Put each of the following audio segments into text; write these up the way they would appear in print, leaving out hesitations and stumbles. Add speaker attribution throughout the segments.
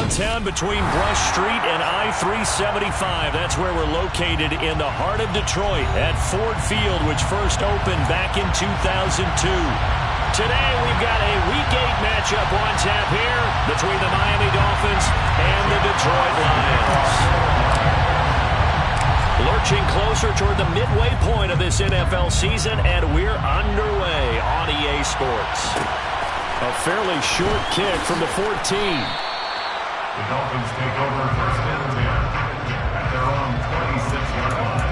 Speaker 1: downtown between Brush Street and I-375. That's where we're located in the heart of Detroit at Ford Field, which first opened back in 2002. Today we've got a Week 8 matchup on tap here between the Miami Dolphins and the Detroit Lions. Lurching closer toward the midway point of this NFL season, and we're underway on EA Sports. A fairly short kick from the 14.
Speaker 2: The Dolphins take over first and 10 at their own 26-yard line.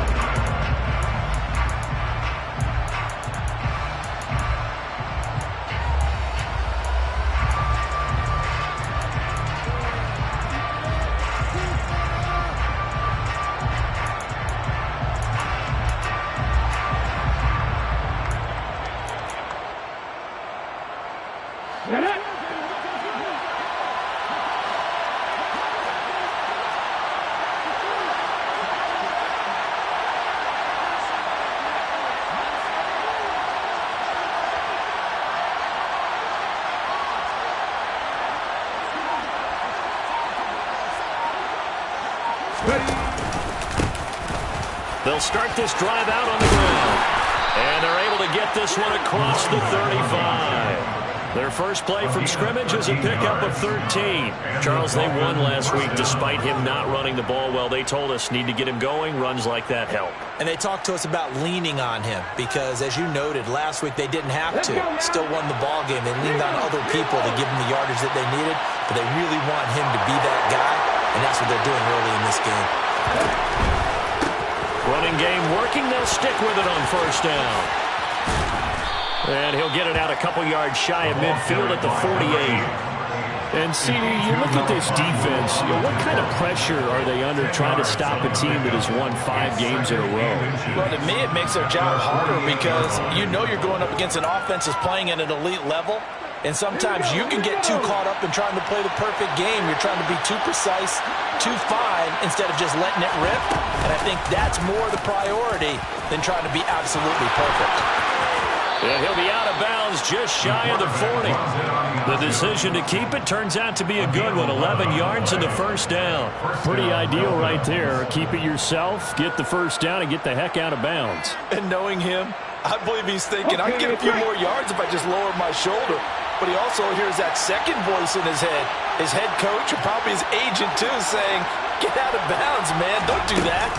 Speaker 1: They'll start this drive out on the ground. And they're able to get this one across the 35. Their first play from scrimmage is a pickup of 13. Charles, they won last week despite him not running the ball well. They told us need to get him going. Runs like that help.
Speaker 3: And they talked to us about leaning on him because, as you noted, last week they didn't have to. Still won the ball game. They leaned on other people to give them the yardage that they needed, but they really want him to be that guy, and that's what they're doing early in this game.
Speaker 1: Running game working. They'll stick with it on first down. And he'll get it out a couple yards shy of midfield at the 48.
Speaker 4: And, CD, you look at this defense, what kind of pressure are they under trying to stop a team that has won 5 games in a row?
Speaker 5: Well, to me, it makes their job harder because you know you're going up against an offense that's playing at an elite level. And sometimes you can get too caught up in trying to play the perfect game. You're trying to be too precise, too fine, instead of just letting it rip. And I think that's more the priority than trying to be absolutely perfect.
Speaker 1: And he'll be out of bounds just shy of the 40. The decision to keep it turns out to be a good one. 11 yards in the first down.
Speaker 4: Pretty ideal right there. Keep it yourself, get the first down, and get the heck out of bounds.
Speaker 5: And knowing him, I believe he's thinking, I can get a few more yards if I just lower my shoulder. But he also hears that second voice in his head. His head coach, or probably his agent too, saying, get out of bounds, man. Don't do that.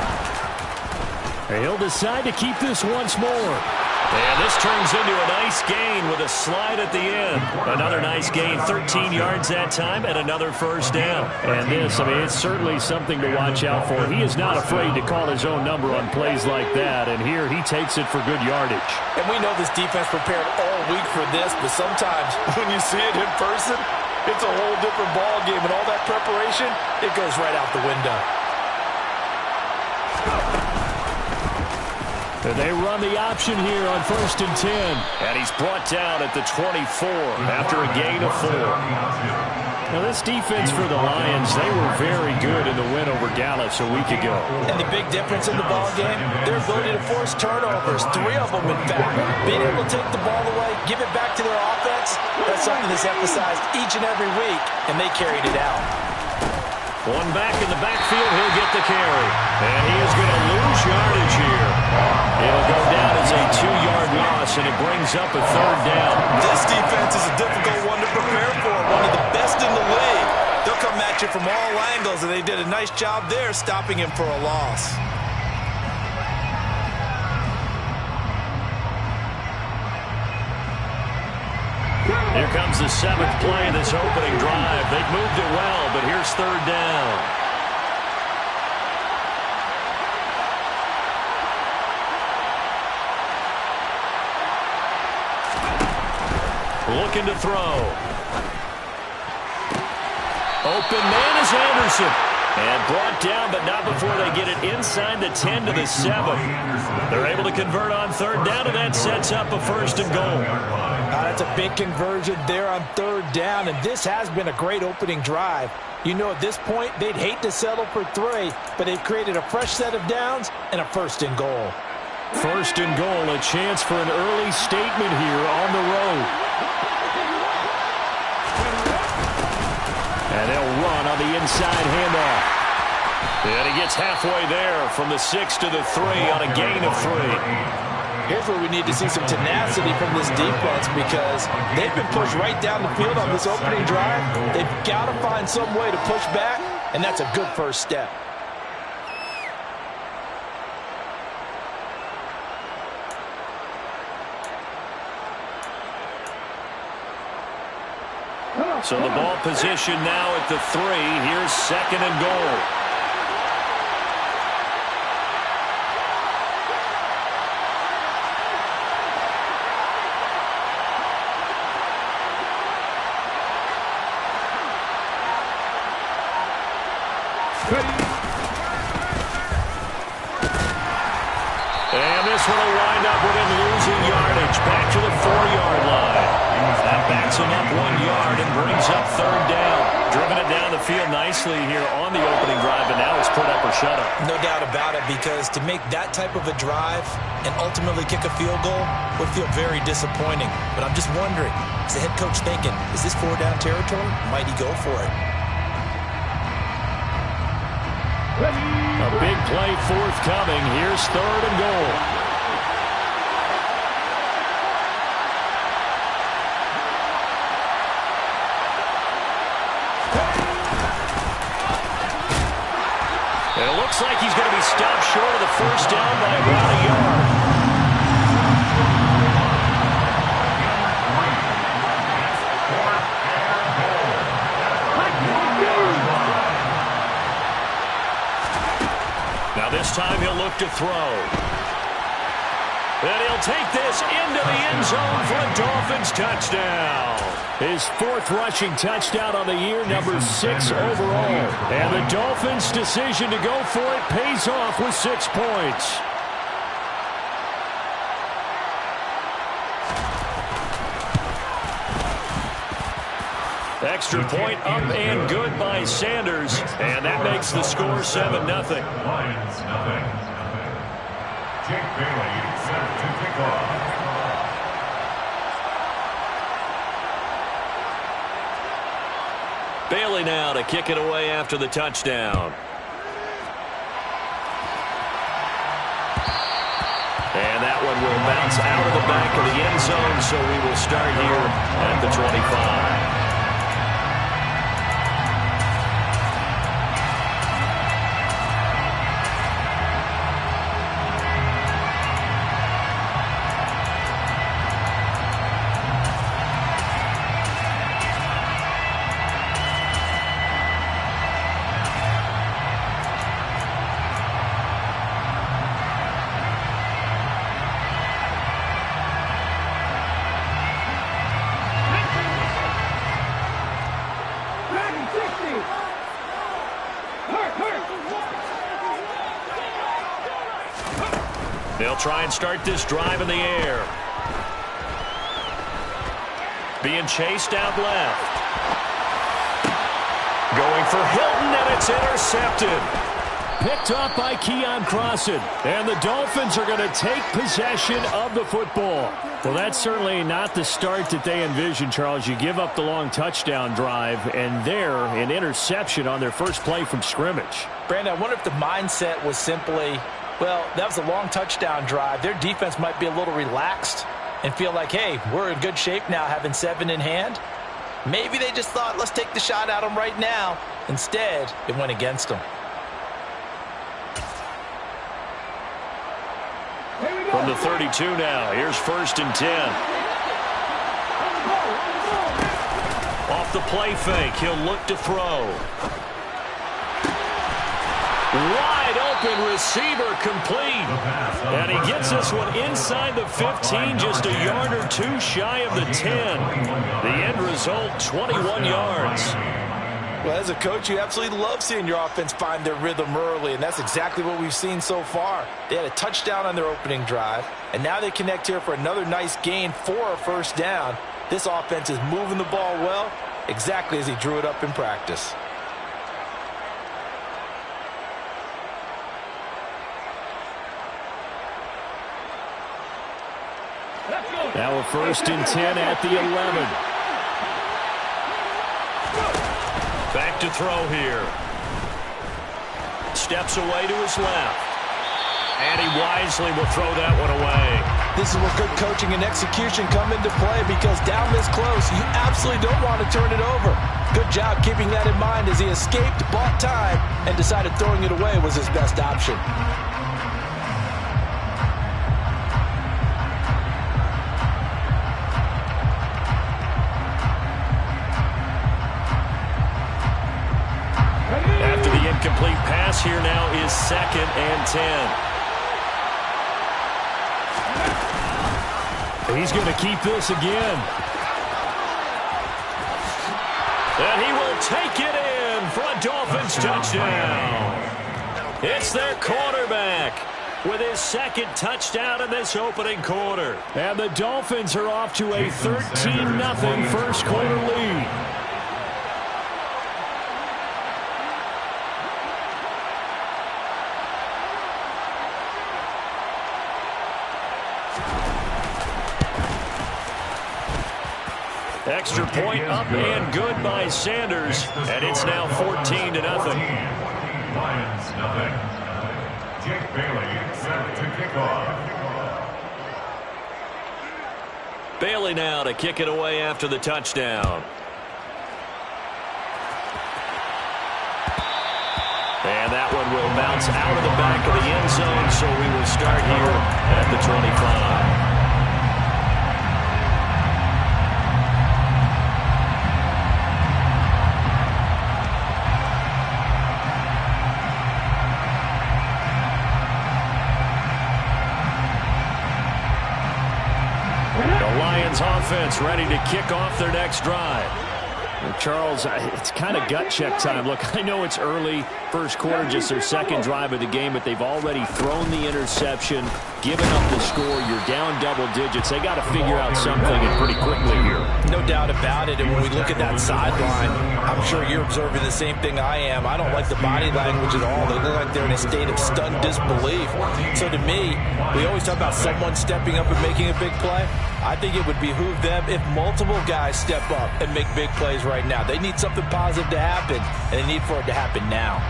Speaker 4: He'll decide to keep this once more.
Speaker 1: And this turns into a nice gain with a slide at the end. Another nice gain, 13 yards that time, and another first down.
Speaker 4: And this, I mean, it's certainly something to watch out for. He is not afraid to call his own number on plays like that, and here he takes it for good yardage.
Speaker 5: And we know this defense prepared all week for this, but sometimes when you see it in person, it's a whole different ball game, and all that preparation, it goes right out the window.
Speaker 4: And they run the option here on first and 10.
Speaker 1: And he's brought down at the 24 after a gain of 4.
Speaker 4: Now, this defense for the Lions, they were very good in the win over Dallas a week ago.
Speaker 5: And the big difference in the ball game, their ability to force turnovers, 3 of them in fact. Being able to take the ball away, give it back to their offense, that's something that's emphasized each and every week, and they carried it out.
Speaker 1: One back in the backfield, he'll get the carry. And he is going to lose yardage here. It'll go down as a 2-yard loss, and it brings up a third down.
Speaker 5: This defense is a difficult one to prepare for, one of the best in the league. They'll come at you from all angles, and they did a nice job there stopping him for a loss.
Speaker 1: Here comes the 7th play of this opening drive. They've moved it well, but here's third down. Looking to throw. Open man is Anderson. And brought down, but not before they get it inside the 10 to the 7. They're able to convert on third down, and that sets up a first and goal.
Speaker 5: That's a big conversion there on third down, and this has been a great opening drive. You know, at this point, they'd hate to settle for 3, but they've created a fresh set of downs and a first and goal.
Speaker 4: First and goal, a chance for an early statement here on the road. And they'll run on the inside handoff. And he gets halfway there from the 6 to the 3 on a gain of 3.
Speaker 5: Here's where we need to see some tenacity from this defense because they've been pushed right down the field on this opening drive. They've got to find some way to push back, and that's a good first step.
Speaker 4: So the ball position now at the 3. Here's 2nd and goal. And this one will wind up with him losing yardage back to the 4-yard line. That backs him up 1 yard and brings up 3rd down. Driven it down the field nicely here on the opening drive, and now it's put up or shut up.
Speaker 3: No doubt about it, because to make that type of a drive and ultimately kick a field goal would feel very disappointing. But I'm just wondering, is the head coach thinking, is this 4-down territory? Might he go for it?
Speaker 4: A big play forthcoming. Here's 3rd and goal. And it looks like he's going to be stopped short of the 1st down by about a yard. Now this time he'll look to throw. And he'll take this into the end zone for a Dolphins touchdown. His 4th rushing touchdown on the year, number 6 overall. And the Dolphins' decision to go for it pays off with 6 points. Extra point up and good by Sanders. And that makes the score 7-0.
Speaker 2: Lions, nothing. Jake Bailey set to kick off.
Speaker 1: Bailey now to kick it away after the touchdown. And that one will bounce out of the back of the end zone, so we will start here at the 25. They'll try and start this drive in the air. Being chased out left. Going for Hilton, and it's intercepted. Picked up by Keon Crossan. And the Dolphins are going to take possession of the football. Well, that's certainly not the start that they envisioned, Charles. You give up the long touchdown drive, and there, an interception on their first play from scrimmage.
Speaker 5: Brandon, I wonder if the mindset was simply, well, that was a long touchdown drive. Their defense might be a little relaxed and feel like, hey, we're in good shape now having 7 in hand. Maybe they just thought, let's take the shot at them right now. Instead, it went against them.
Speaker 4: From the 32 now, here's 1st and 10. Off the play fake, he'll look to throw. Wide open receiver complete. And he gets this one inside the 15, just a yard or 2 shy of the 10. The end result, 21 yards.
Speaker 5: Well, as a coach, you absolutely love seeing your offense find their rhythm early, and that's exactly what we've seen so far. They had a touchdown on their opening drive, and now they connect here for another nice gain for a 1st down. This offense is moving the ball well, exactly as he drew it up in practice.
Speaker 4: Now a 1st and 10 at the 11. Back
Speaker 1: back to throw here. Steps away to his left. And he wisely will throw that one away.
Speaker 5: This is where good coaching and execution come into play, because down this close, you absolutely don't want to turn it over. Good job keeping that in mind as he escaped, bought time, and decided throwing it away was his best option.
Speaker 1: After the incomplete pass, here now is 2nd and 10. He's going to keep this again. And he will take it in for a Dolphins touchdown. It's their quarterback with his 2nd touchdown in this opening quarter. And the Dolphins are off to a 13-0 first quarter lead. Extra point up and good by Sanders, and it's now 14-0.
Speaker 2: Lions, nothing. Jake Bailey set to kick off.
Speaker 1: Bailey now to kick it away after the touchdown. And that one will bounce out of the back of the end zone, so we will start here at the 25. Offense ready to kick off their next drive.
Speaker 4: Well, Charles, it's kind of gut check time. Look, I know it's early, first quarter, just their 2nd drive of the game, but they've already thrown the interception, given up the score. You're down double digits. They got to figure out something, and pretty quickly here.
Speaker 5: No doubt about it. And when we look at that sideline, I'm sure you're observing the same thing I am. I don't like the body language at all. They look like they're in a state of stunned disbelief. So to me, we always talk about someone stepping up and making a big play. I think it would behoove them if multiple guys step up and make big plays right now. They need something positive to happen, and they need for it to happen now.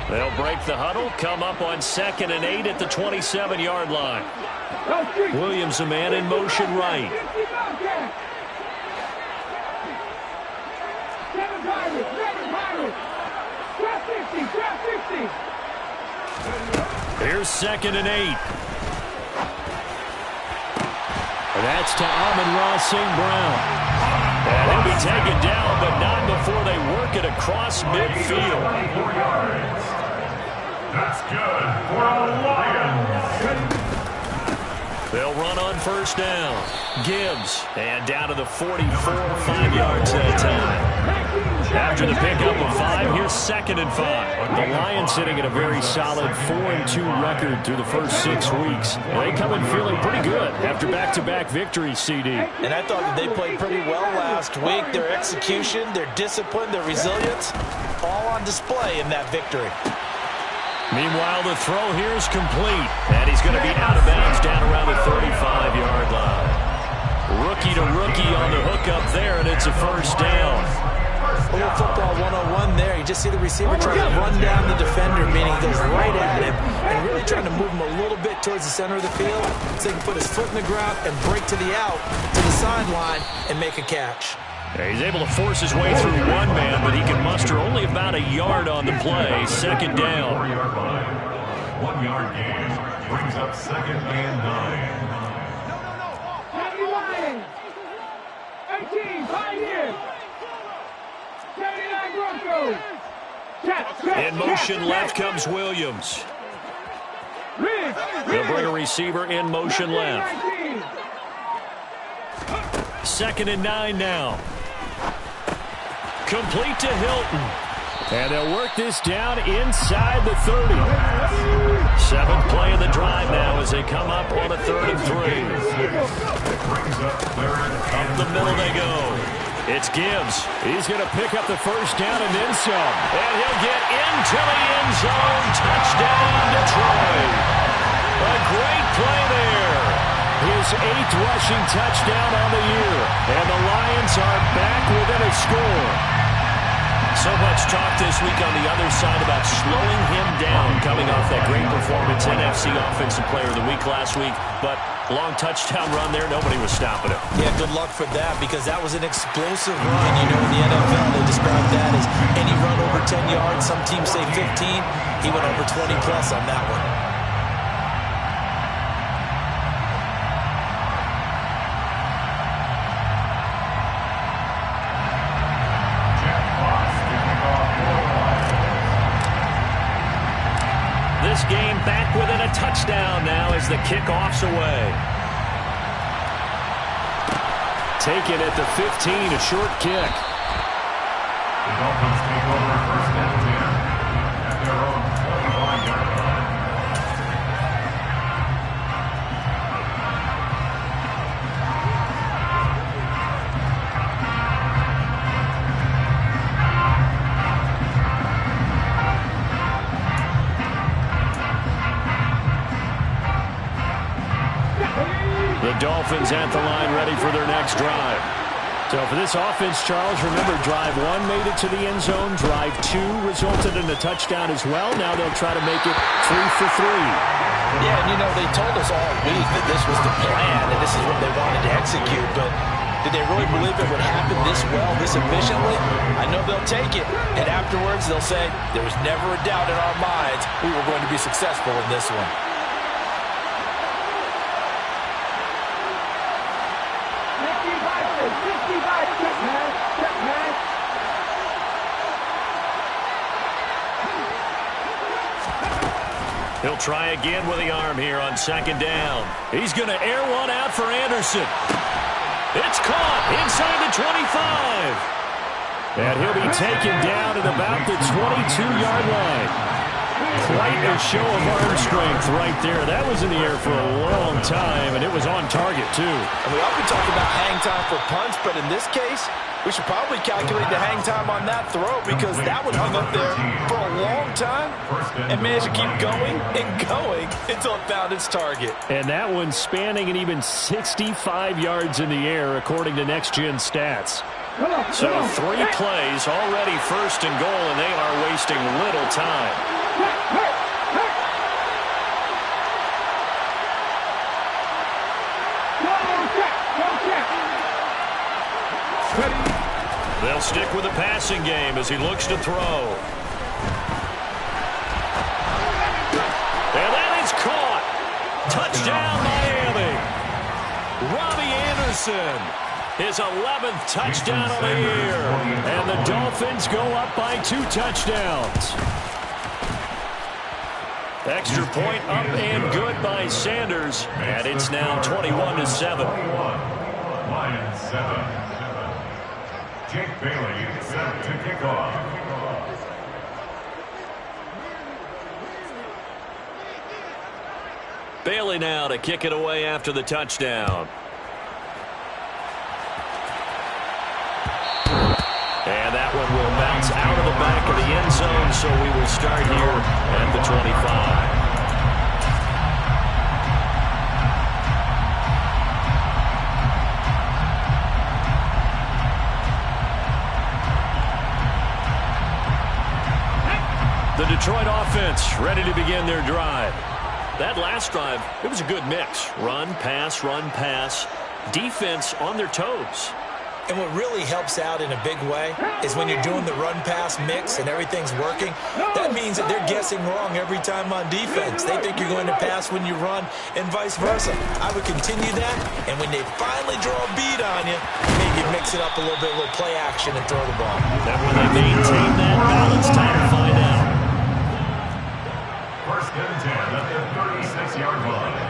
Speaker 1: They'll break the huddle, come up on 2nd and 8 at the 27-yard line. Williams, a man in motion right. Here's 2nd and 8. That's to Amon-Ra St. Brown. And he'll be taken down, but not before they work it across midfield.
Speaker 2: 4 yards. That's good for the Lions.
Speaker 1: They'll run on first down. Gibbs, and down to the 44, 5 yards that time. After the pickup of 5, here's 2nd and 5.
Speaker 4: The Lions sitting at a very solid 4-2 record through the first 6 weeks. They come in feeling pretty good after back-to-back victories, CD.
Speaker 5: And I thought that they played pretty well last week. Their execution, their discipline, their resilience, all on display in that victory.
Speaker 1: Meanwhile, the throw here is complete, and he's going to be out of bounds down around the 35-yard line. Rookie to rookie on the hook up there, and it's a first down.
Speaker 5: A little football 101 there. You just see the receiver trying to run down the defender, meaning he goes right at him and really trying to move him a little bit towards the center of the field so he can put his foot in the ground and break to the out, to the sideline, and make a catch.
Speaker 1: He's able to force his way through one man, but he can muster only about a yard on the play. 2nd down.
Speaker 2: 4-yard line. 1 yard gain brings up 2nd and 9.
Speaker 1: In motion left comes Williams. They'll bring a receiver in motion left. 2nd and 9 now. Complete to Hilton. And they'll work this down inside the 30. 7th play of the drive now as they come up on a 3rd and 3. Up the middle they go. It's Gibbs. He's going to pick up the first down and then some. And he'll get into the end zone. Touchdown, Detroit. A great play there. He his 8th rushing touchdown on the year. And the Lions are back within a score. So much talk this week on the other side about slowing him down, coming off that great performance, NFC Offensive Player of the Week last week. But long touchdown run there, nobody was stopping him.
Speaker 3: Yeah, good luck for that, because that was an explosive run. You know, in the NFL, they describe that as any run over 10 yards. Some teams say 15. He went over 20-plus on that one.
Speaker 1: This game back within a touchdown now as the kickoff's away. Taken at the 15, a short kick.
Speaker 2: The Dolphins take over first and 10 at their own 25-yard line.
Speaker 1: The Dolphins at the line, ready for their next drive. So for this offense, Charles, remember, drive 1 made it to the end zone. Drive 2 resulted in a touchdown as well. Now they'll try to make it 3 for 3.
Speaker 5: Yeah, and you know, they told us all week that this was the plan and this is what they wanted to execute, but did they really believe it would happen this well, this efficiently? I know they'll take it, and afterwards they'll say, there was never a doubt in our minds we were going to be successful in this one.
Speaker 1: He'll try again with the arm here on second down. He's going to air one out for Anderson. It's caught inside the 25. And he'll be taken down at about the 22-yard line. Quite a show of arm strength right there. That was in the air for a long time, and it was on target, too.
Speaker 5: And we often talk about hang time for punts, but in this case, we should probably calculate the hang time on that throw, because that one hung up there for a long time and managed to keep going and going until it found its target.
Speaker 1: And that one spanning an even 65 yards in the air, according to Next Gen Stats. So 3 plays, already first and goal, and they are wasting little time. They'll stick with the passing game as he looks to throw. And that is caught. Touchdown, Miami. Robbie Anderson, his 11th touchdown of the year. And the Dolphins go up by 2 touchdowns. Extra point up and good by Sanders. And it's now 21-7.
Speaker 2: Lions 7. Jake Bailey set to kick off.
Speaker 1: Bailey now to kick it away after the touchdown. And that one will bounce out of the back of the end zone, so we will start here at the 25. The Detroit offense ready to begin their drive. That last drive, it was a good mix. Run, pass, defense on their toes.
Speaker 3: And what really helps out in a big way is when you're doing the run-pass mix and everything's working, that means that they're guessing wrong every time on defense. They think you're going to pass when you run and vice versa. I would continue that, and when they finally draw a bead on you, maybe mix it up a little bit, a little play action, and throw the ball.
Speaker 1: That when they maintain that balance, time to find out.
Speaker 2: First and 10 at the 36-yard line.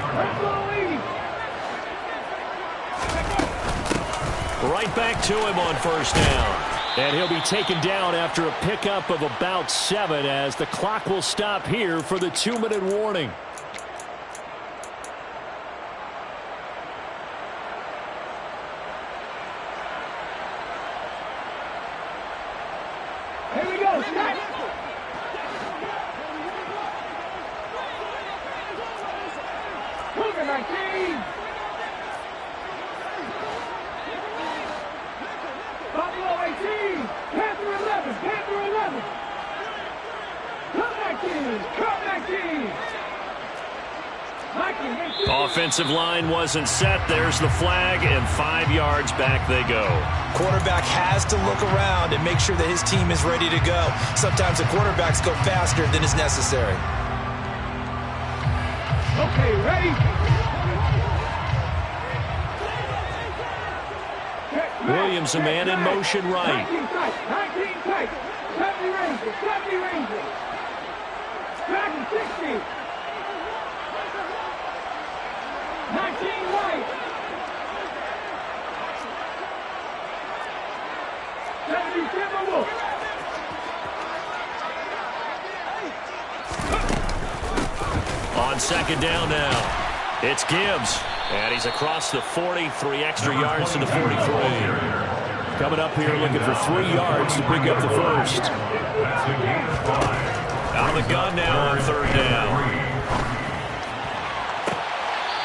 Speaker 1: Right back to him on first down. And he'll be taken down after a pickup of about 7 as the clock will stop here for the 2-minute warning.
Speaker 6: Here we go. Start. Moving 19.
Speaker 1: Offensive line wasn't set. There's the flag, and 5 yards back they go.
Speaker 3: Quarterback has to look around and make sure that his team is ready to go. Sometimes the quarterbacks go faster than is necessary.
Speaker 6: Okay, ready?
Speaker 1: Williams, a man in motion right.
Speaker 6: 19 tight. 70 Rangers. Back and 60. 19 right. 77 Wolf.
Speaker 1: On second down now. It's Gibbs. And he's across the 40, 3 extra yards to the 43. Coming up here looking for 3 yards to pick up the first. Out of the gun now on third down.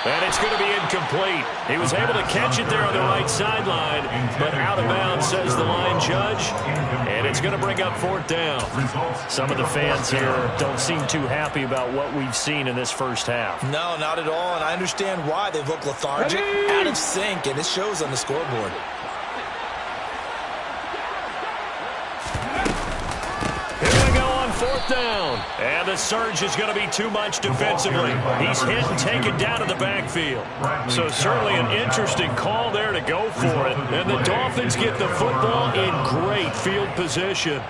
Speaker 1: And it's going to be incomplete. He was able to catch it there on the right sideline, but out of bounds, says the line judge. And it's going to bring up fourth down. Some of the fans here don't seem too happy about what we've seen in this first half.
Speaker 3: No, not at all, and I understand why. They've looked lethargic, out of sync, and it shows on the scoreboard.
Speaker 1: Fourth down. And the surge is going to be too much defensively. He's hit and taken down to the backfield. So certainly an interesting call there to go for it. And the Dolphins get the football in great field position.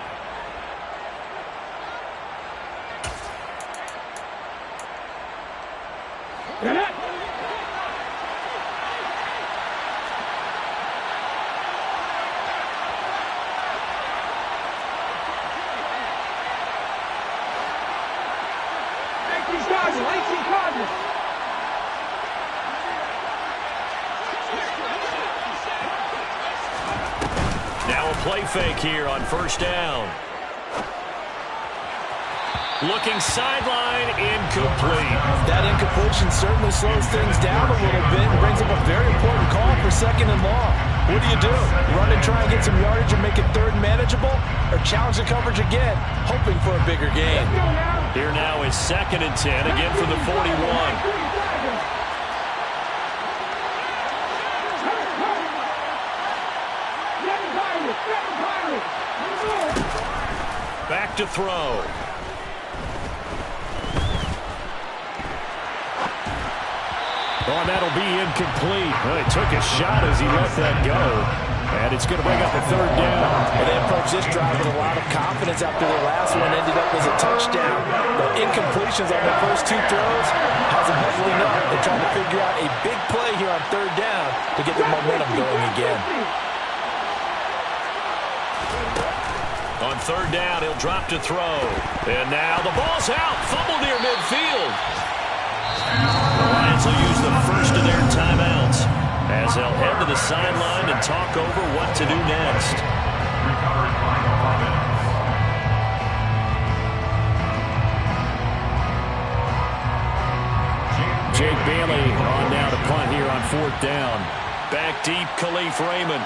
Speaker 1: Play fake here on first down. Looking sideline, incomplete.
Speaker 3: That incompletion certainly slows things down a little bit and brings up a very important call for second and long. What do? Run and try and get some yardage and make it third manageable, or challenge the coverage again, hoping for a bigger gain?
Speaker 1: Here now is second and 10, again from the 41. Back to throw. Oh, and that'll be incomplete. Well, he took a shot as he let that go. And it's going to bring up a third down.
Speaker 3: And they approach this drive with a lot of confidence after their last one ended up as a touchdown. The incompletions on the first 2 throws has them hustling up. They're trying to figure out a big play here on third down to get the momentum going again.
Speaker 1: On third down, he'll drop to throw. And now the ball's out. Fumble near midfield. The Lions will use the first of their timeouts as they'll head to the sideline and talk over what to do next. Jake Bailey on now to punt here on fourth down. Back deep, Khalif Raymond.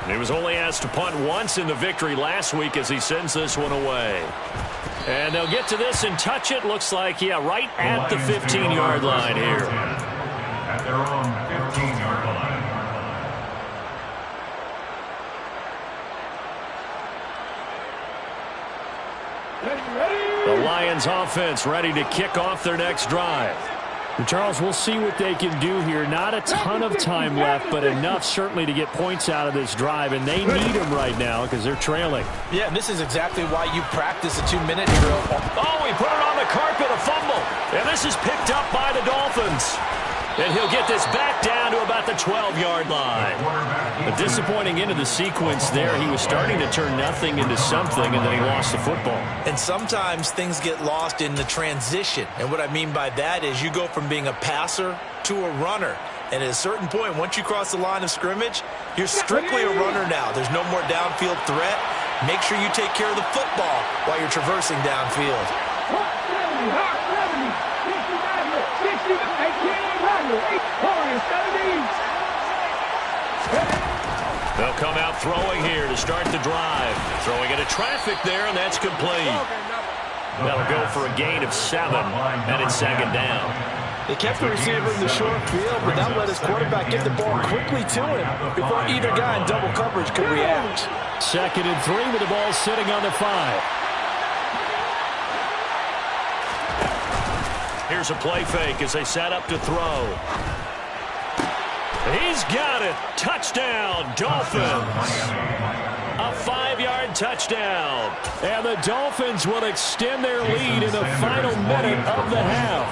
Speaker 1: He was only asked to punt once in the victory last week as he sends this one away. And they'll get to this and touch it. Looks like, yeah, right at the 15-yard line here.
Speaker 2: At their own 15-yard line.
Speaker 1: The Lions offense ready to kick off their next drive.
Speaker 4: And Charles, we'll see what they can do here. Not a ton of time left, but enough certainly to get points out of this drive, and they need them right now because they're trailing.
Speaker 5: Yeah, and this is exactly why you practice a 2-minute drill.
Speaker 1: Oh, he put it on the carpet, a fumble. And this is picked up by the Dolphins. And he'll get this back down to about the 12-yard line. A disappointing end of the sequence there. He was starting to turn nothing into something, and then he lost the football.
Speaker 3: And sometimes things get lost in the transition. And what I mean by that is you go from being a passer to a runner. And at a certain point, once you cross the line of scrimmage, you're strictly a runner now. There's no more downfield threat. Make sure you take care of the football while you're traversing downfield.
Speaker 1: They'll come out throwing here to start the drive. Throwing into traffic there, and that's complete. That'll go for a gain of 7, and it's second down.
Speaker 5: They kept the receiver in the short field, but that let his quarterback get the ball quickly to him before either guy in double coverage could react.
Speaker 4: 2nd and 3 with the ball sitting on the 5.
Speaker 1: Here's a play fake as they set up to throw. He's got it. Touchdown, Dolphins. A 5-yard touchdown.
Speaker 4: And the Dolphins will extend their lead in the final minute of the half.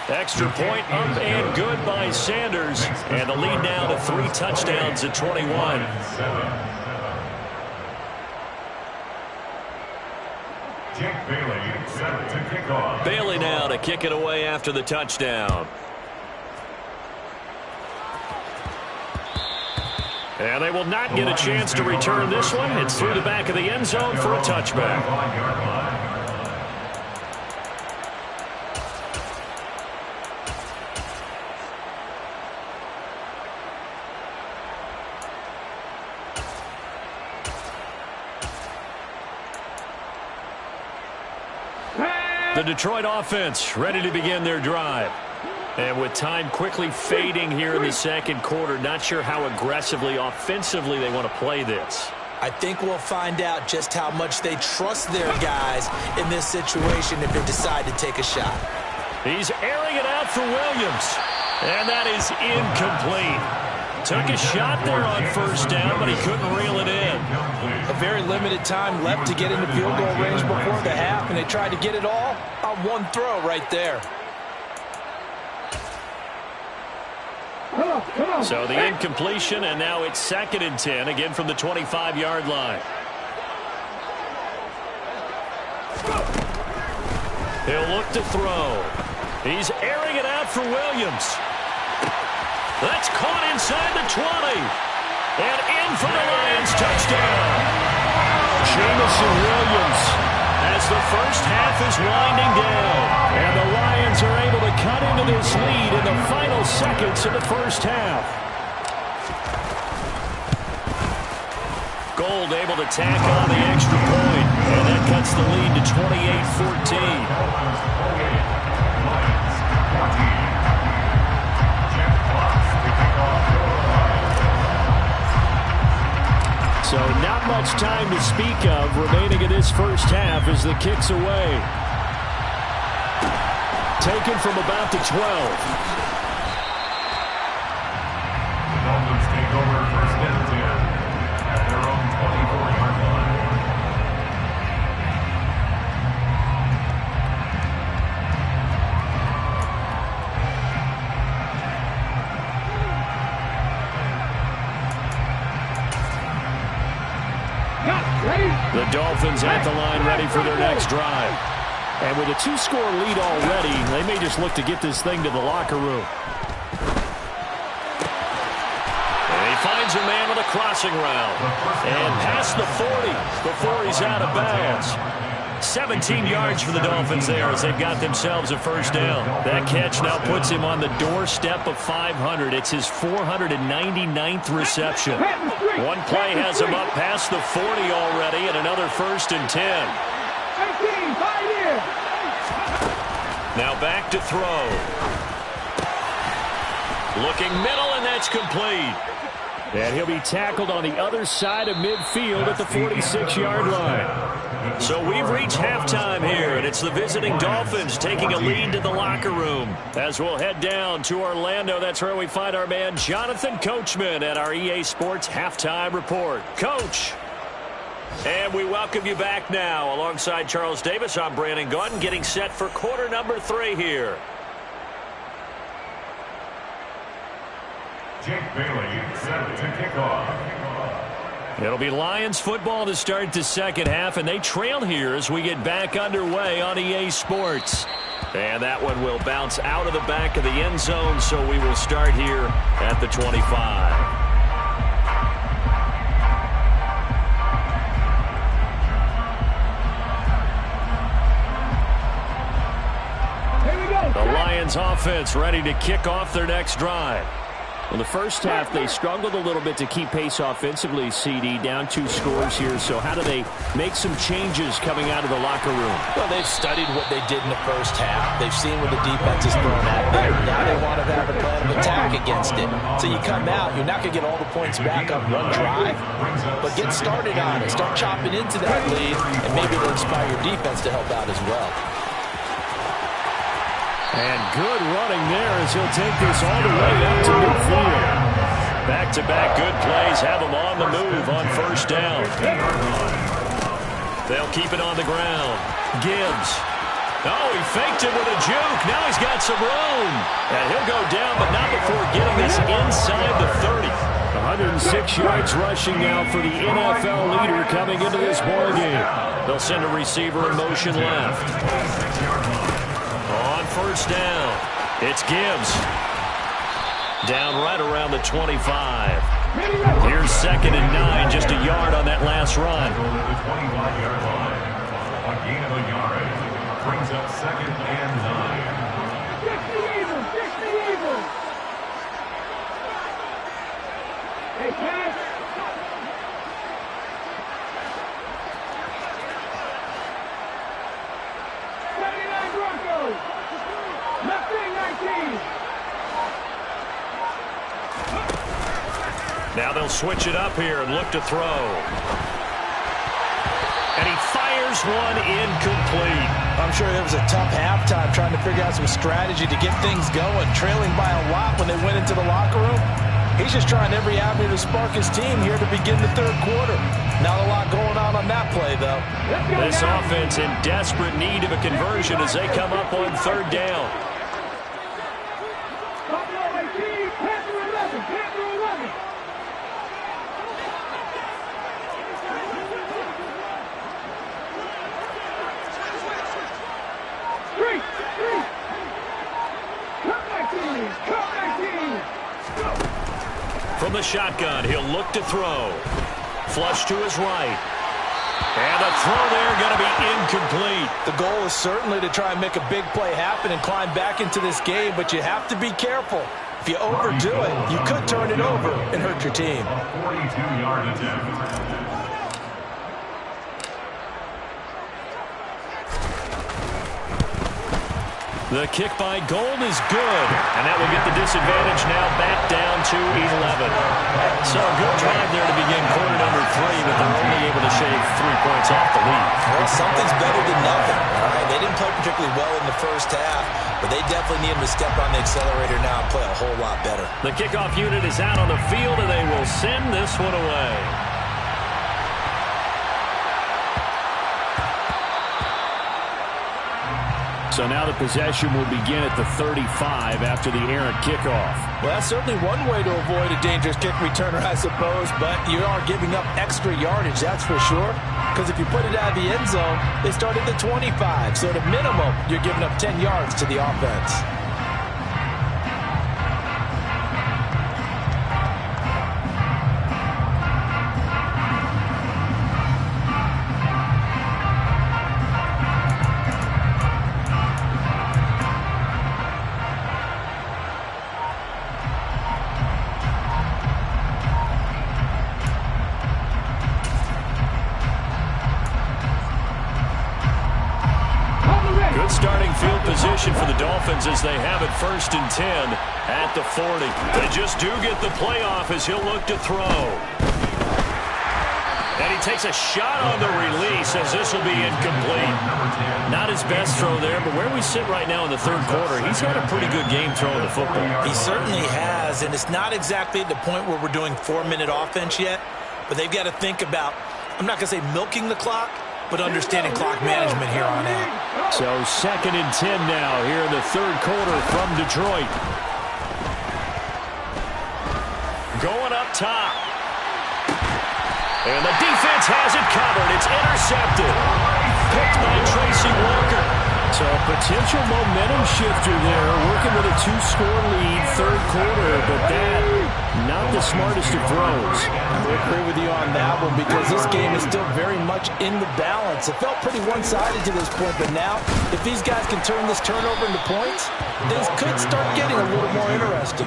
Speaker 1: Extra point up and good by Sanders. And the lead now to 3 touchdowns at 21.
Speaker 2: Jake Bailey set to kick off.
Speaker 1: Bailey now to kick it away after the touchdown. And they will not get a chance to return this one. It's through the back of the end zone for a touchback. The Detroit offense ready to begin their drive. And with time quickly fading here in the second quarter, not sure how aggressively, offensively they want to play this.
Speaker 3: I think we'll find out just how much they trust their guys in this situation if they decide to take a shot.
Speaker 1: He's airing it out for Williams. And that is incomplete. Took a shot there on first down, but he couldn't reel it in.
Speaker 5: A very limited time left to get into field goal range before the half, and they tried to get it all on one throw right there.
Speaker 1: So the incompletion, and now it's 2nd and 10, again from the 25-yard line. He'll look to throw. He's airing it out for Williams. That's caught inside the 20. And in for the Lions touchdown. Jamison Williams as the first half is winding down. And the Lions are able to cut into this lead in the final seconds of the first half. Gold able to tack on the extra point. And that cuts the lead to 28-14. So not much time to speak of remaining in this first half as the kick's away. Taken from about the 12.
Speaker 2: The Dolphins take over 1st and 10 at their own 24-yard line.
Speaker 1: The Dolphins at the line ready for their next drive.
Speaker 4: And with a 2-score lead already, they may just look to get this thing to the locker room.
Speaker 1: And he finds a man with a crossing route. And past the 40 before he's out of bounds. 17 yards for the Dolphins there as they've got themselves a first down. That catch now puts him on the doorstep of 500. It's his 499th reception. One play has him up past the 40 already, and another 1st and 10. Now back to throw. Looking middle, and that's complete.
Speaker 4: And he'll be tackled on the other side of midfield at the 46-yard line.
Speaker 1: So we've reached halftime here, and it's the visiting Dolphins taking a lead to the locker room. As we'll head down to Orlando, that's where we find our man Jonathan Coachman at our EA Sports Halftime Report. Coach. And we welcome you back now. Alongside Charles Davis, I'm Brandon Gaudin, getting set for quarter number 3 here.
Speaker 2: Jake Bailey set to kick off.
Speaker 1: It'll be Lions football to start the second half, and they trail here as we get back underway on EA Sports. And that one will bounce out of the back of the end zone, so we will start here at the 25. offense ready to kick off their next drive.
Speaker 4: Well, the first half, they struggled a little bit to keep pace offensively, CD, down 2 scores here. So how do they make some changes coming out of the locker room?
Speaker 5: Well, they've studied what they did in the first half. They've seen what the defense is throwing at them. Now they want to have a plan of attack against it. So you come out, you're not going to get all the points back on one drive, but get started on it. Start chopping into that lead, and maybe it'll inspire your defense to help out as well.
Speaker 1: And good running there as he'll take this all the way up to midfield. Back-to-back good plays have him on the move on first down. They'll keep it on the ground. Gibbs. Oh, he faked it with a juke. Now he's got some room. And he'll go down, but not before getting this inside the 30. 106 yards rushing now for the NFL leader coming into this ballgame. They'll send a receiver in motion left. On first down, it's Gibbs. Down right around the 25. Here's 2nd and 9, just a yard on that last run.
Speaker 2: The 25-yard line. A gain of a yard brings up 2nd and 9.
Speaker 6: Fix the Eagles! Fix the Eagles! Hey, pass!
Speaker 1: Now they'll switch it up here and look to throw. And he fires one incomplete.
Speaker 5: I'm sure it was a tough halftime trying to figure out some strategy to get things going, trailing by a lot when they went into the locker room. He's just trying every avenue to spark his team here to begin the third quarter. Not a lot going on that play, though.
Speaker 1: This offense in desperate need of a conversion as they come up on third down. From the shotgun, he'll look to throw. Flush to his right. And a throw there going to be incomplete.
Speaker 5: The goal is certainly to try and make a big play happen and climb back into this game, but you have to be careful. If you overdo it, you could turn it over and hurt your team.
Speaker 2: A 42-yard attempt.
Speaker 1: The kick by Gold is good, and that will get the disadvantage now back down to 11. So a good drive there to begin quarter number 3, but they're only able to shave 3 points off the lead.
Speaker 3: Well, something's better than nothing. All right, they didn't play particularly well in the first half, but they definitely need them to step on the accelerator now and play a whole lot better.
Speaker 1: The kickoff unit is out on the field, and they will send this one away. So now the possession will begin at the 35 after the errant kickoff.
Speaker 5: Well, that's certainly one way to avoid a dangerous kick returner, I suppose, but you are giving up extra yardage, that's for sure. Because if you put it out of the end zone, they start at the 25. So at a minimum, you're giving up 10 yards to the offense.
Speaker 1: Starting field position for the Dolphins as they have it 1st and 10 at the 40. They just do get the playoff as he'll look to throw. And he takes a shot on the release as this will be incomplete. Not his best throw there, but where we sit right now in the third quarter, he's had a pretty good game throwing the football.
Speaker 3: He certainly has, and it's not exactly at the point where we're doing 4-minute offense yet, but they've got to think about, I'm not going to say milking the clock, but understanding clock management here on out.
Speaker 1: So 2nd and 10 now here in the third quarter from Detroit. Going up top. And the defense has it covered. It's intercepted. Picked by Tracy Walker. So So potential momentum shifter there, working with a 2-score lead, third quarter, but that, not the smartest of throws.
Speaker 5: I agree with you on that one because this game is still very much in the balance. It felt pretty one-sided to this point, but now, if these guys can turn this turnover into points, things could start getting a little more interesting.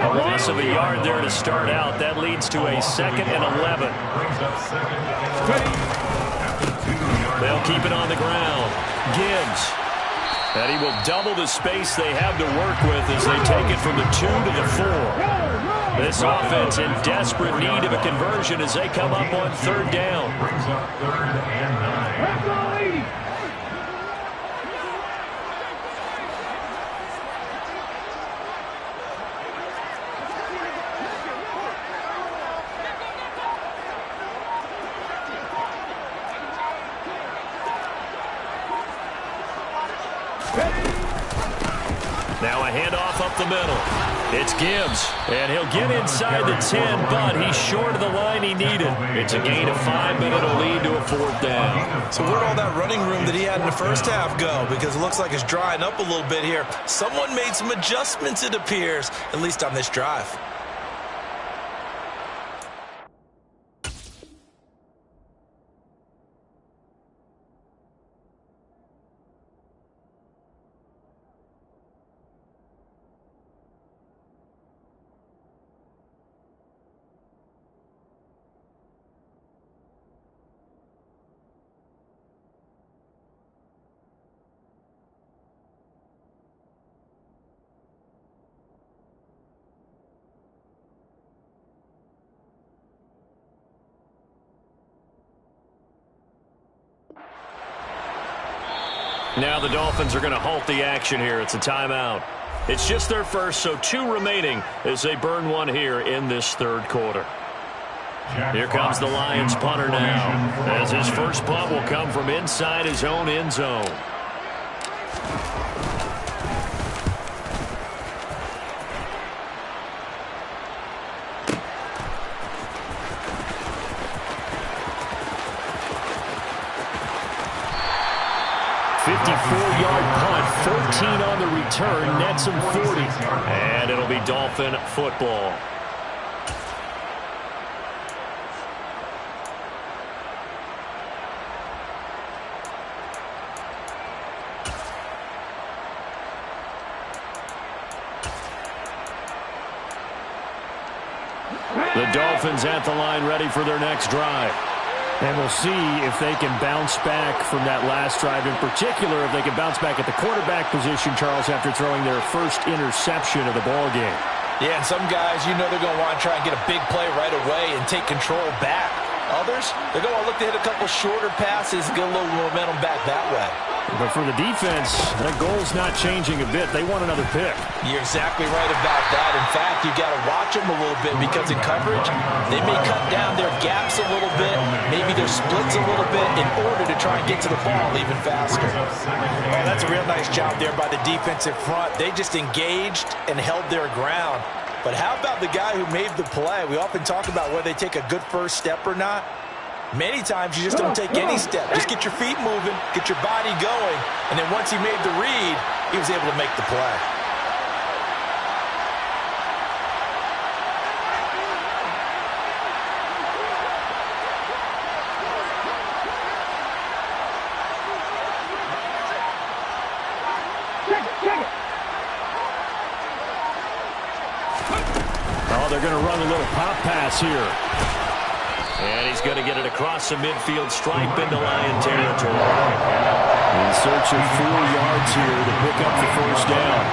Speaker 1: A loss of a yard there to start out. That leads to a 2nd and 11. They'll keep it on the ground. Gibbs. And he will double the space they have to work with as they take it from the 2 to the 4. This offense in desperate need of a conversion as they come up on 3rd down.
Speaker 2: Brings up 3rd and 9.
Speaker 1: Now a handoff up the middle. It's Gibbs, and he'll get inside the 10, but he's short of the line he needed. It's a gain of 5, but it'll lead to a 4th down.
Speaker 3: So where'd all that running room that he had in the first half go? Because it looks like it's drying up a little bit here. Someone made some adjustments, it appears, at least on this drive.
Speaker 1: Now the Dolphins are going to halt the action here. It's a timeout. It's just their first, so 2 remaining as they burn one here in this 3rd quarter. Here comes the Lions punter now, as his first punt will come from inside his own end zone. Punt, 14 on the return, nets him 40. And it'll be Dolphin football. The Dolphins at the line ready for their next drive. And we'll see if they can bounce back from that last drive. In particular, if they can bounce back at the quarterback position, Charles, after throwing their first interception of the ball game.
Speaker 5: Yeah, and some guys, you know they're going to want to try and get a big play right away and take control back. Others, they're going to look to hit a couple shorter passes and get a little momentum back that way.
Speaker 1: But for the defense, that goal's not changing a bit. They want another pick.
Speaker 5: You're exactly right about that. In fact, you've got to watch them a little bit because in coverage, they may cut down their gaps a little bit, maybe their splits a little bit in order to try and get to the ball even faster. Oh, that's a real nice job there by the defensive front. They just engaged and held their ground. But how about the guy who made the play? We often talk about whether they take a good first step or not. Many times you just don't take any step. Just get your feet moving, get your body going, and then once he made the read, he was able to make the play.
Speaker 1: Oh, they're going to run a little pop pass here. And he's going to get it across the midfield stripe into Lion territory. In search of 4 yards here to pick up the first down.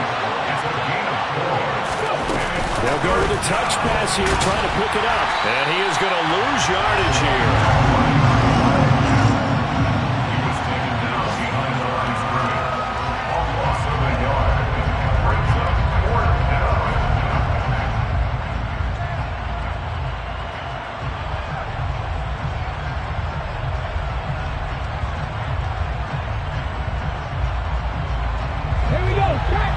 Speaker 1: They'll go with a touch pass here, trying to pick it up. And he is going to lose yardage here.
Speaker 2: He was taken down behind the line of scrimmage. A loss of a yard. Brings up 4th down.
Speaker 6: Here we go. Check.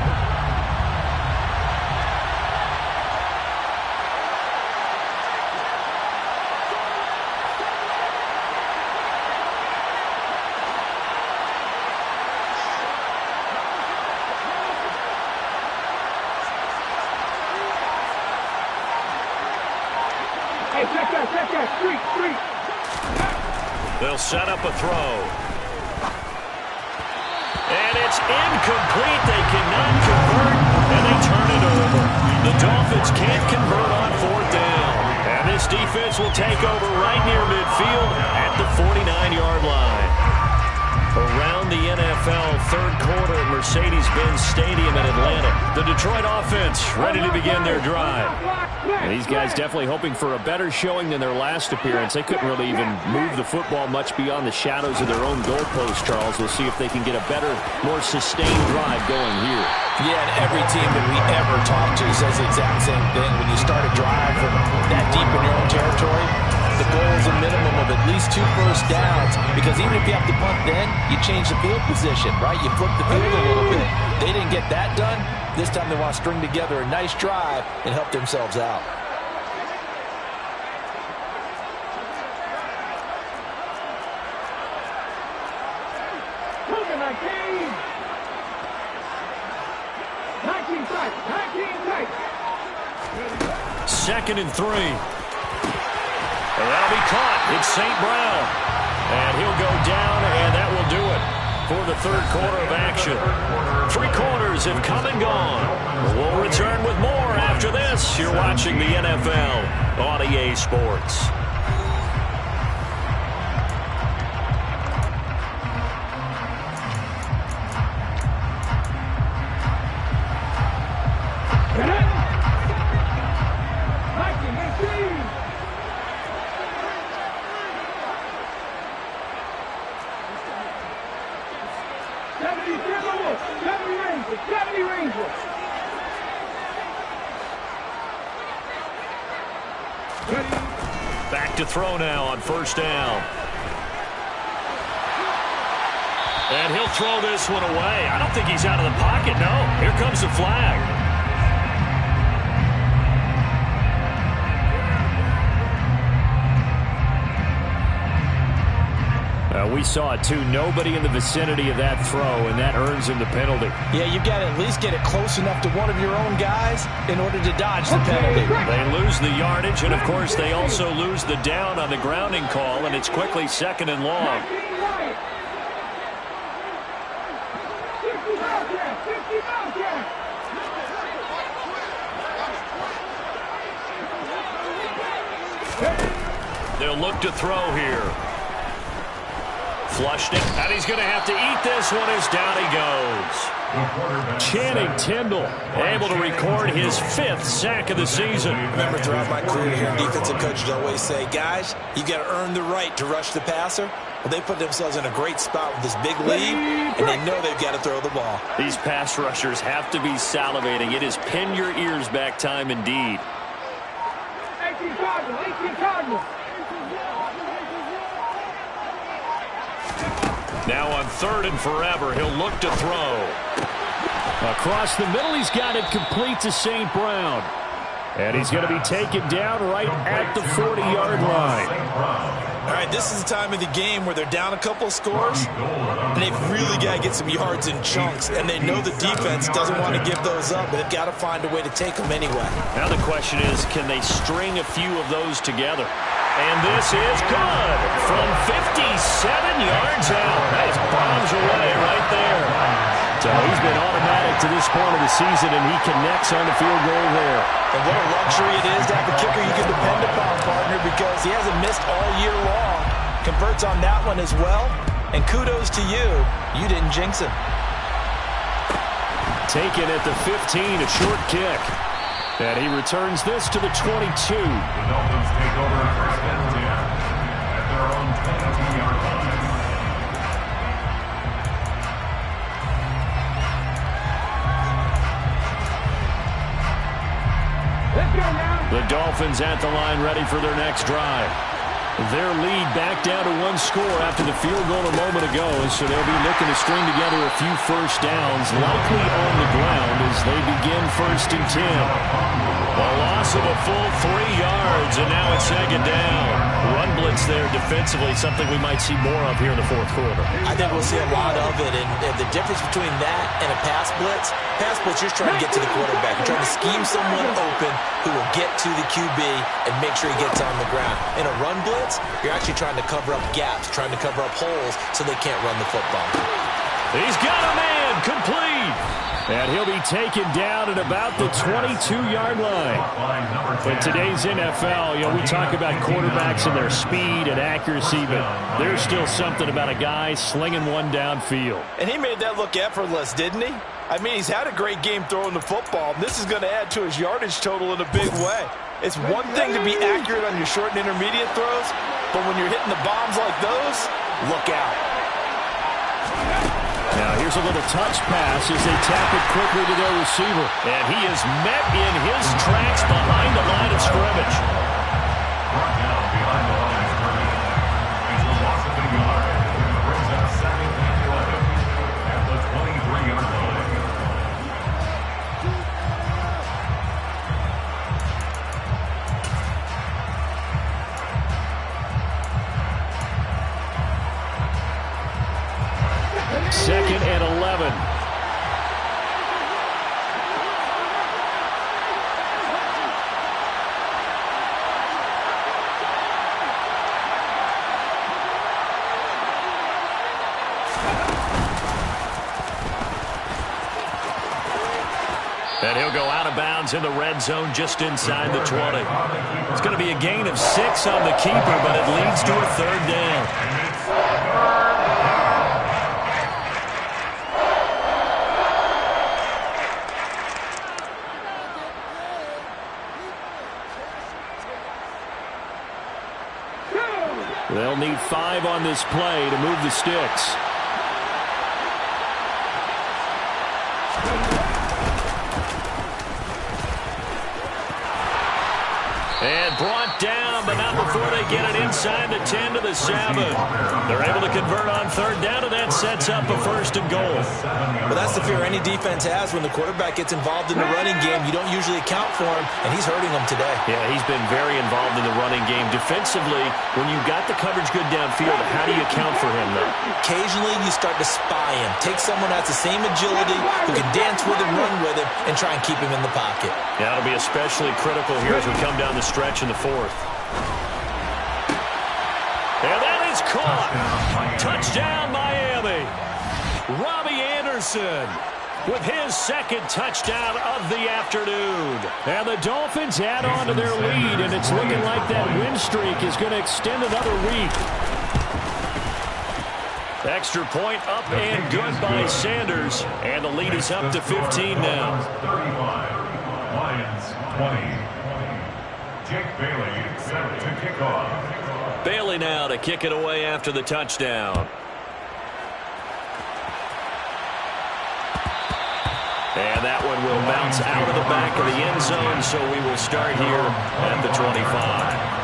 Speaker 6: Hey, check that. Street.
Speaker 1: They'll set up a throw. And it's incomplete. They cannot convert, and they turn it over. The Dolphins can't convert on fourth down. And this defense will take over right near midfield at the 49-yard line. Around the NFL, third quarter at Mercedes-Benz Stadium in Atlanta. The Detroit offense ready to begin their drive. And these guys definitely hoping for a better showing than their last appearance. They couldn't really even move the football much beyond the shadows of their own goalpost, Charles. We'll see if they can get a better, more sustained drive going here.
Speaker 5: Yeah, and every team that we ever talk to says the exact same thing. When you start a drive from that deep in your own territory, the goal is a minimum of at least 2 first downs, because even if you have to punt then, you change the field position, right? You flip the field a little bit. They didn't get that done. This time they want to string together a nice drive and help themselves out.
Speaker 1: Second and 3. And that'll be caught. It's St. Brown. And he'll go down, and that will do it for the third quarter of action. 3 quarters have come and gone. We'll return with more after this. You're watching the NFL on EA Sports. Back to throw now on first down. And he'll throw this one away. I don't think he's out of the pocket, no. Here comes the flag. We saw it too. Nobody in the vicinity of that throw, and that earns him the penalty.
Speaker 5: Yeah, you've got to at least get it close enough to one of your own guys in order to dodge the penalty.
Speaker 1: They lose the yardage, and of course they also lose the down on the grounding call, and it's quickly second and long. They'll look to throw here. Flushed it, and he's going to have to eat this one as down he goes. Channing Tindall able to record his 5th sack of the season.
Speaker 3: Remember, throughout my career here, defensive coaches always say, guys, you got to earn the right to rush the passer. Well, they put themselves in a great spot with this big lead, and they know they've got to throw the ball.
Speaker 1: These pass rushers have to be salivating. It is pin your ears back time indeed.
Speaker 6: 18 Cardinals.
Speaker 1: Now on 3rd and forever, he'll look to throw. Across the middle, he's got it complete to St. Brown. And he's going to be taken down right at the 40-yard line.
Speaker 3: All right, this is the time of the game where they're down a couple of scores, and they've really got to get some yards in chunks, and they know the defense doesn't want to give those up, but they've got to find a way to take them anyway.
Speaker 1: Now the question is, can they string a few of those together? And this is good from 57 yards out. That is bombs away right there. So he's been automatic to this point of the season, and he connects on the field goal there.
Speaker 5: And what a luxury it is to have a kicker you can depend upon, partner, because he hasn't missed all year long. Converts on that one as well. And kudos to you. You didn't jinx him.
Speaker 1: Taken at the 15, a short kick. And he returns this to the 22.
Speaker 2: The Dolphins take over first and 10 at their own 22-yard line.
Speaker 1: The Dolphins at the line ready for their next drive. Their lead back down to 1 score after the field goal a moment ago, so they'll be looking to string together a few first downs, likely on the ground as they begin 1st and 10. A loss of a full 3 yards, and now it's 2nd down. Run blitz there defensively, something we might see more of here in the fourth quarter.
Speaker 3: I think we'll see a lot of it, and the difference between that and a pass blitz, you're just trying to get to the quarterback. You're trying to scheme someone open who will get to the QB and make sure he gets on the ground. In a run blitz, you're actually trying to cover up gaps, trying to cover up holes so they can't run the football.
Speaker 1: He's got a man, complete. And he'll be taken down at about the 22-yard line. In today's NFL, we talk about quarterbacks and their speed and accuracy, but there's still something about a guy slinging one downfield.
Speaker 5: And he made that look effortless, didn't he? I mean, he's had a great game throwing the football. This is going to add to his yardage total in a big way. It's one thing to be accurate on your short and intermediate throws, but when you're hitting the bombs like those, look out.
Speaker 1: Now here's a little touch pass as they tap it quickly to their receiver. And he is met in his tracks behind the line of scrimmage.
Speaker 2: Brought down behind the line of scrimmage. It's a loss of a yard. It brings up 2nd and 11 at the 23-yard line.
Speaker 1: Second and 11. And he'll go out of bounds in the red zone just inside the 20. It's going to be a gain of 6 on the keeper, but it leads to a 3rd down. They'll need 5 on this play to move the sticks. And brought down, but not before they get it inside the 10 to the 7. They're able to convert on 3rd down, and that sets up a 1st and goal.
Speaker 3: Well, that's the fear any defense has when the quarterback gets involved in the running game. You don't usually account for him, and he's hurting them today.
Speaker 1: Yeah, he's been very involved in the running game. Defensively, when you've got the coverage good downfield, how do you account for him, though?
Speaker 3: Occasionally, you start to spy him. Take someone that has the same agility, who can dance with him, run with him, and try and keep him in the pocket.
Speaker 1: Yeah, it'll be especially critical here as we come down the stretch in the 4th. And that is caught. Touchdown, Miami. Robbie Anderson with his 2nd touchdown of the afternoon. And the Dolphins add on to their lead, and it's looking like that win streak is going to extend another week. Extra point up and good by Sanders, and the lead is up to 15 now.
Speaker 2: 35, Lions 20. Jake Bailey set to kick off.
Speaker 1: Bailey now to kick it away after the touchdown. And that one will bounce out of the back of the end zone, so we will start here at the 25.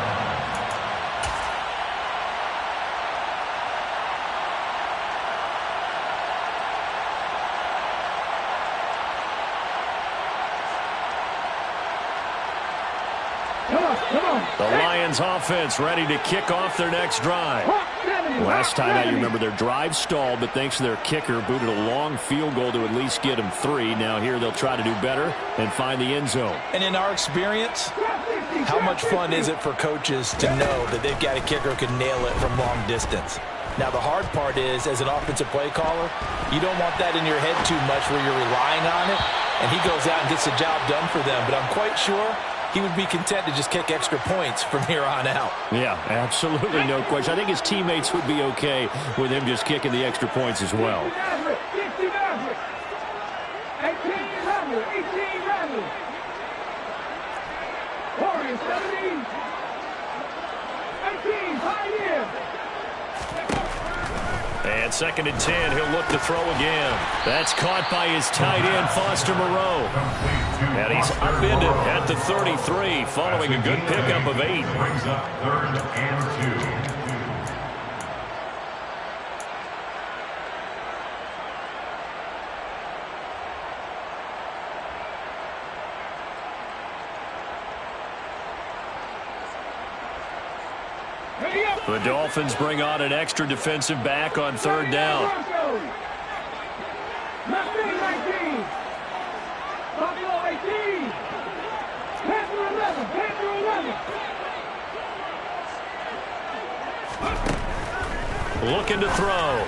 Speaker 1: The Lions offense ready to kick off their next drive. Last time out, you remember their drive stalled, but thanks to their kicker, booted a long field goal to at least get them 3. Now here they'll try to do better and find the end zone.
Speaker 5: And in our experience, how much fun is it for coaches to know that they've got a kicker who can nail it from long distance? Now, the hard part is, as an offensive play caller, you don't want that in your head too much where you're relying on it, and he goes out and gets the job done for them. But I'm quite sure he would be content to just kick extra points from here on out.
Speaker 1: Yeah, absolutely no question. I think his teammates would be okay with him just kicking the extra points as well. 18, and 2nd and 10, he'll look to throw again. That's caught by his tight end, Foster Moreau. And he's upended at the 33 following a good pickup of 8.
Speaker 2: Brings up 3rd and 2.
Speaker 1: The Dolphins bring on an extra defensive back on third down. Looking to throw.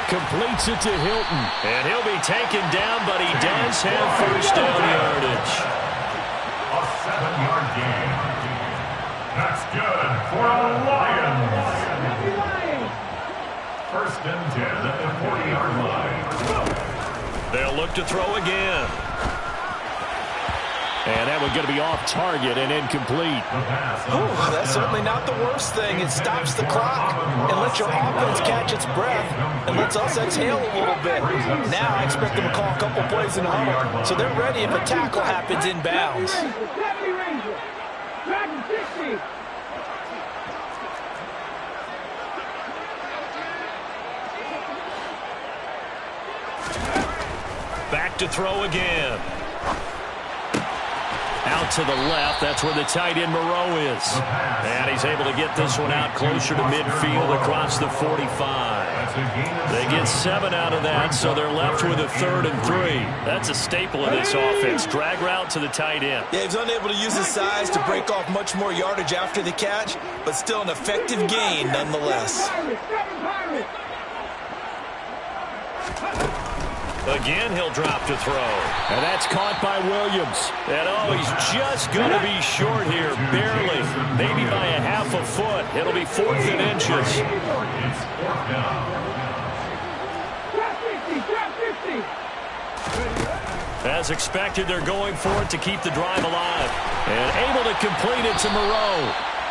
Speaker 1: Completes it to Hilton. And he'll be taken down, but he does have first down yardage.
Speaker 2: A 7-yard gain. That's good for the Lions. First and 10 at the 40-yard line.
Speaker 1: They'll look to throw again. And that one's going to be off target and incomplete.
Speaker 5: Ooh, that's certainly not the worst thing. It stops the clock and lets your offense catch its breath and lets us exhale a little bit. Now I expect them to call a couple plays in the huddle so they're ready if a tackle happens inbounds.
Speaker 1: Back to throw again. Out to the left. That's where the tight end Moreau is. And he's able to get this one out closer to midfield across the 45. They get 7 out of that, so they're left with a 3rd and 3. That's a staple of this offense. Drag route to the tight end.
Speaker 5: Yeah, he's unable to use his size to break off much more yardage after the catch, but still an effective gain nonetheless.
Speaker 1: Again, he'll drop to throw. And that's caught by Williams. And, oh, he's just going to be short here, barely. Maybe by a half a foot. It'll be 4th and inches. As expected, they're going for it to keep the drive alive. And able to complete it to Moreau.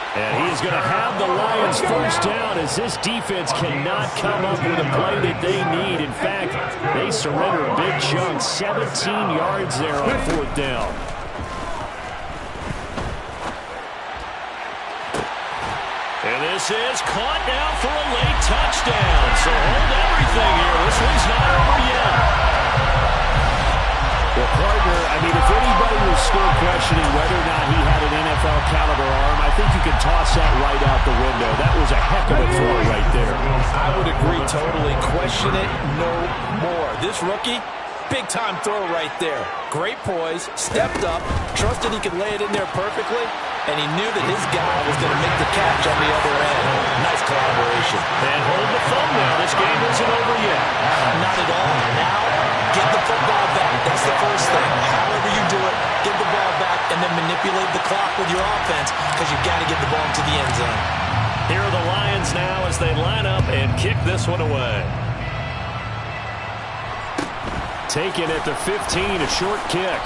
Speaker 1: And he is going to have the Lions first down as this defense cannot come up with a play that they need. In fact, they surrender a big chunk, 17 yards there on 4th down. And this is caught now for a late touchdown. So hold everything here. This one's not over yet. Well, partner, I mean, if anybody was still questioning whether or not he had an NFL caliber arm, I think you can toss that right out the window. That was a heck of a throw right there.
Speaker 5: I would agree totally. Question it no more. This rookie, big-time throw right there. Great poise, stepped up, trusted he could lay it in there perfectly, and he knew that his guy was going to make the catch on the other end. Nice collaboration.
Speaker 1: And hold the phone now. This game isn't over yet.
Speaker 5: Not at all. Now, get the football back. That's the first thing. However you do it, get the ball back and then manipulate the clock with your offense because you've got to get the ball into the end zone.
Speaker 1: Here are the Lions now as they line up and kick this one away. Taken at the 15, a short kick.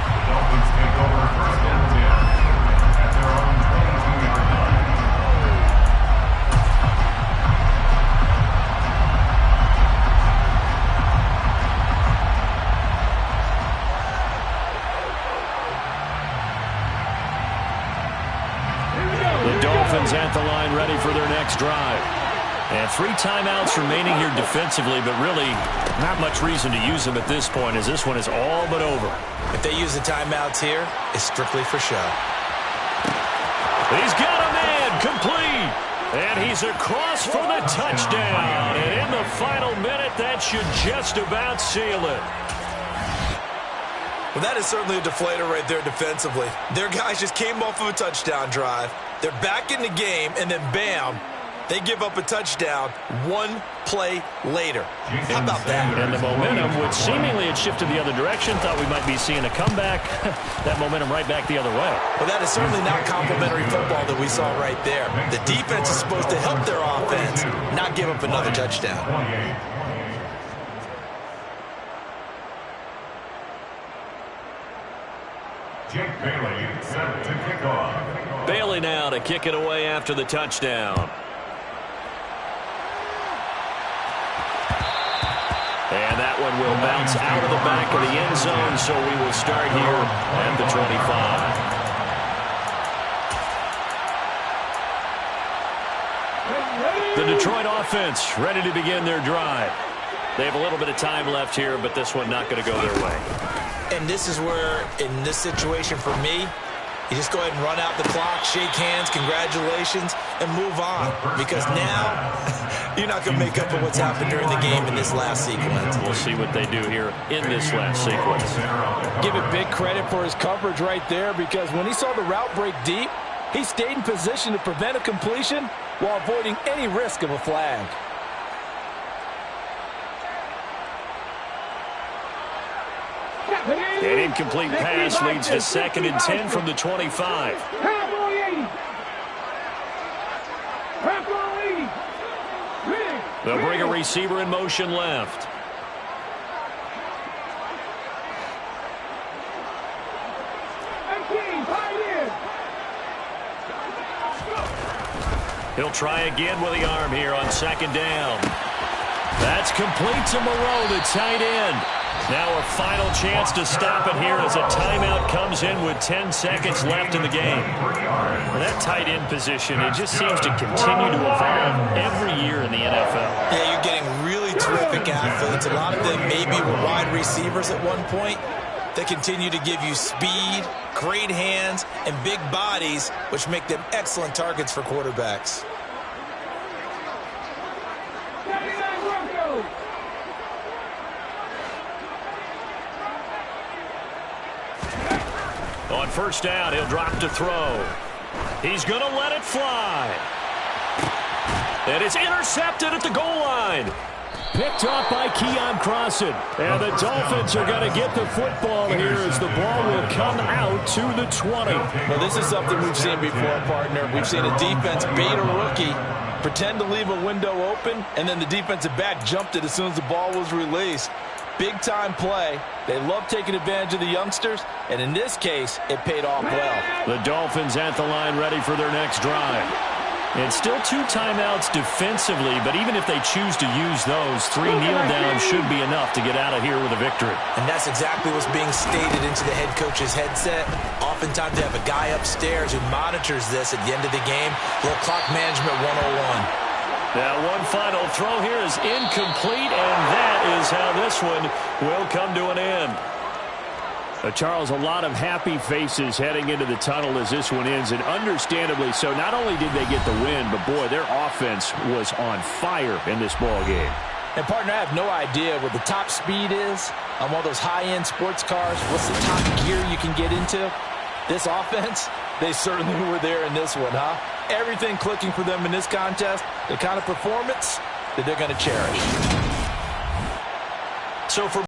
Speaker 2: The Dolphins take over first and 10 at their own 22-yard line.
Speaker 1: The Dolphins at the line ready for their next drive. And 3 timeouts remaining here defensively, but really not much reason to use them at this point as this one is all but over.
Speaker 5: If they use the timeouts here, it's strictly for show.
Speaker 1: He's got a man complete. And he's across for the touchdown. And in the final minute, that should just about seal it.
Speaker 5: Well, that is certainly a deflator right there defensively. Their guys just came off of a touchdown drive. They're back in the game, and then bam, they give up a touchdown 1 play later. How about that?
Speaker 1: And the momentum, which seemingly had shifted the other direction, thought we might be seeing a comeback. That momentum right back the other way.
Speaker 5: Well, that is certainly not complimentary football that we saw right there. The defense is supposed to help their offense, not give up another touchdown.
Speaker 2: Jake Bailey set to kick off.
Speaker 1: Bailey now to kick it away after the touchdown. And that one will bounce out of the back of the end zone, so we will start here at the 25. The Detroit offense ready to begin their drive. They have a little bit of time left here, but this one not going to go their way.
Speaker 5: And this is where, in this situation for me,
Speaker 3: You just go ahead and run out the clock, shake hands, congratulations, and move on. Because now, you're not going to make up for what's happened during the game in this last sequence.
Speaker 1: We'll see what they do here in this last sequence.
Speaker 5: Give it big credit for his coverage right there, because when he saw the route break deep, he stayed in position to prevent a completion while avoiding any risk of a flag.
Speaker 1: An incomplete pass leads to 2nd and 10 from the 25. They'll bring a receiver in motion left. He'll try again with the arm here on 2nd down. That's complete to Moreau, the tight end. Now a final chance to stop it here as a timeout comes in with 10 seconds left in the game.
Speaker 4: Well, that tight end position, it just seems to continue to evolve every year in the NFL.
Speaker 3: Yeah, you're getting really terrific athletes. A lot of them maybe were wide receivers at one point. They continue to give you speed, great hands, and big bodies, which make them excellent targets for quarterbacks.
Speaker 1: On 1st down, he'll drop to throw. He's going to let it fly. And it's intercepted at the goal line. Picked off by Keon Crossan. And the Dolphins are going to get the football here as the ball will come out to the 20.
Speaker 5: Well, this is something we've seen before, partner. We've seen a defense bait a rookie, pretend to leave a window open, and then the defensive back jumped it as soon as the ball was released. Big-time play. They love taking advantage of the youngsters, and in this case, it paid off well.
Speaker 1: The Dolphins at the line ready for their next drive. And still 2 timeouts defensively, but even if they choose to use those, 3 kneel downs should be enough to get out of here with a victory.
Speaker 3: And that's exactly what's being stated into the head coach's headset. Oftentimes they have a guy upstairs who monitors this at the end of the game. Little clock management 101.
Speaker 1: Now one final throw here is incomplete, and that is how this one will come to an end.
Speaker 4: Charles, a lot of happy faces heading into the tunnel as this one ends, and understandably so. Not only did they get the win, but boy, their offense was on fire in this ball game.
Speaker 5: And partner, I have no idea what the top speed is on one of those high-end sports cars. What's the top gear you can get into? This offense, they certainly were there in this one, huh? Everything clicking for them in this contest, the kind of performance that they're going to cherish.
Speaker 1: So for